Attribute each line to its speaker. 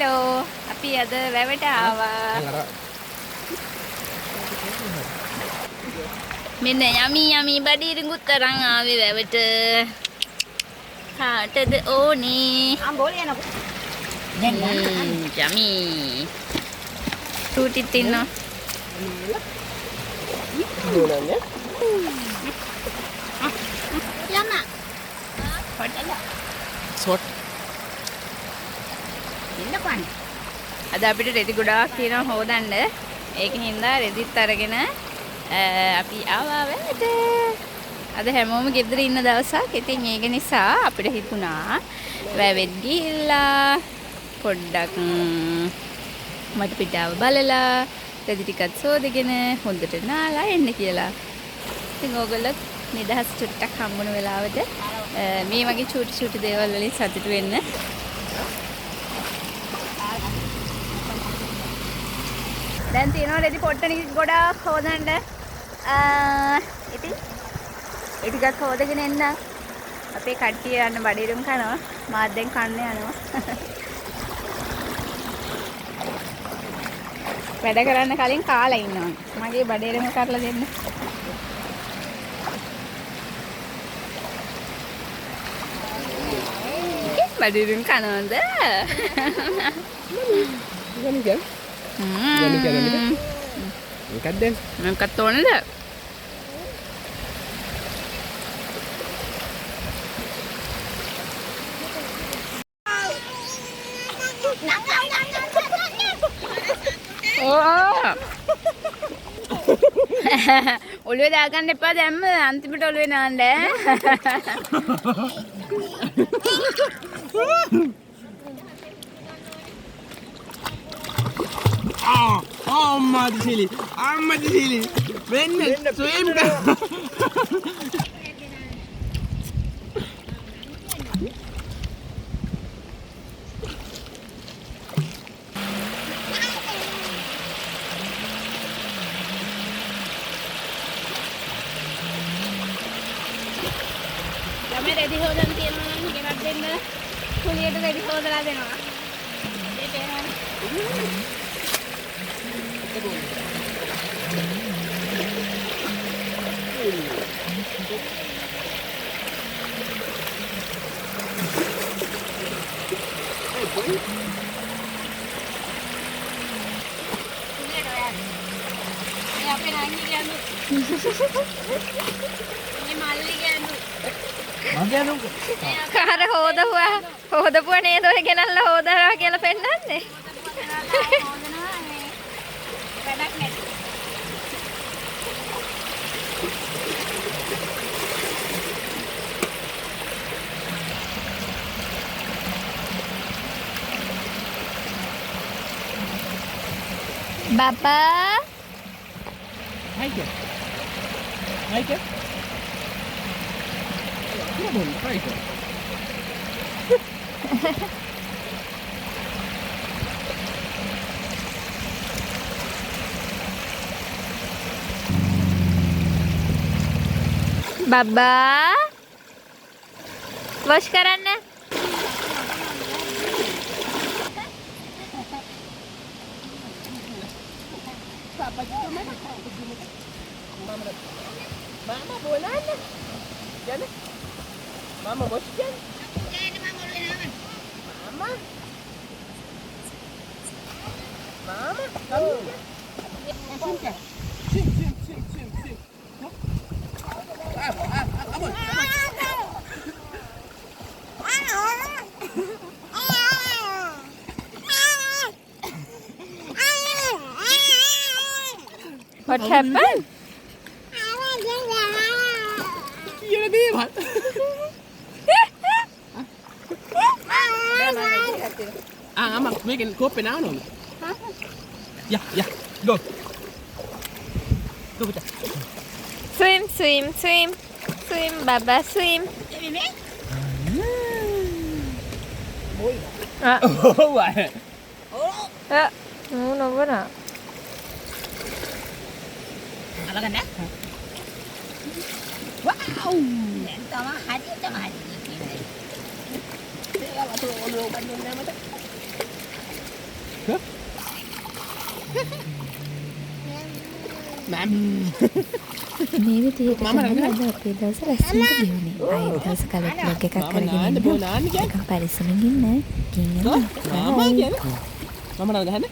Speaker 1: Hello, අපි අද වැවට ආවා. මෙන්න යමි බඩිරිඟුත් තරන් ආවේ වැවට. කාටද ඕනේ? යමි. ටූටිත් ඉන්නවා. යම.
Speaker 2: සොට්
Speaker 1: අද අපිට රෙදි ගොඩාක් තියෙනවා හොදන්න. ඒකින් හින්දා රෙදිත් අරගෙන අපි ආවා වැවට. අද හැමෝම ගෙදර ඉන්න දවසක්. ඉතින් ඒක නිසා අපිට හිතුණා වැවෙත් ගිහිල්ලා පොඩ්ඩක් මට පිටාව බලලා රෙදි ටිකක් සෝදගෙන හොඳට නාලා එන්න කියලා. ඉතින් ඕගොල්ලෝ නිදහස් චුට්ටක් හම්බුන වෙලාවට මේ වගේ චූටි දේවල් වලින් සතුටු වෙන්න. දැන් තියෙනවා රෙදි පොට්ටනි ගොඩාක් හොදන්න. ඉතින් ඒ ටිකක් හොදගෙන එන්න. අපේ කට්ටිය යන බඩිරුම් කනවා. මාත් දැන් කන්න යනවා. වැඩ කරන්න කලින් කාලා ඉන්නවා. මගේ බඩිරුම කරලා දෙන්න. බඩිරුම් කනවද? Angkat toner tak? Oh. ඔළුවේ දාගන්න එපා දැම්ම අන්තිමට ඔළුවේ නාන්න.
Speaker 2: Amma di sini. When swim
Speaker 1: ළමයි රෙදි හොදන්න තියෙනවා නම් ගෙනත් දෙන්න. කුලියට රෙදි හොදලා දෙනවා. ඒ පේනවනේ. අපේ නංගි කියන්නේ මේ මල්ලි කියන්නේ කාර හොදපුවා නේද ඔය ගෙනල්ලා හොදනවා කියලා පෙන්නන්නේ. වැඩක් නැති. Bapak.
Speaker 2: Hai ke? Tidak boleh, hai ke?
Speaker 1: Baba. Wash කරන්න.
Speaker 2: Mama boleh nak? Jangan. Mama bos kan? Mama. Kamu. Sim. Abang.
Speaker 1: What happened?
Speaker 2: Iya ni mat. Amak bikin kopi nào nè. Ya, go. Go kita.
Speaker 1: Swim, Baba swim.
Speaker 2: Oh, wah.
Speaker 1: No, benar.
Speaker 2: Apa kan ya? Wow. Tama hadi. Saya waktu ulu bandung nama tu. මම
Speaker 1: මේ විදිහට තමයි අද අපේ දවස ලස්සනට ගෙවුනේ. ආයෙත් දවස කලින් vlog එකක් කරගෙන ඉන්න.
Speaker 2: බෝනාන්න කියන්නේ
Speaker 1: පරිස්සමෙන් ඉන්න. ගින්න.
Speaker 2: මාමා කියන්නේ මම නේද ගහන්නේ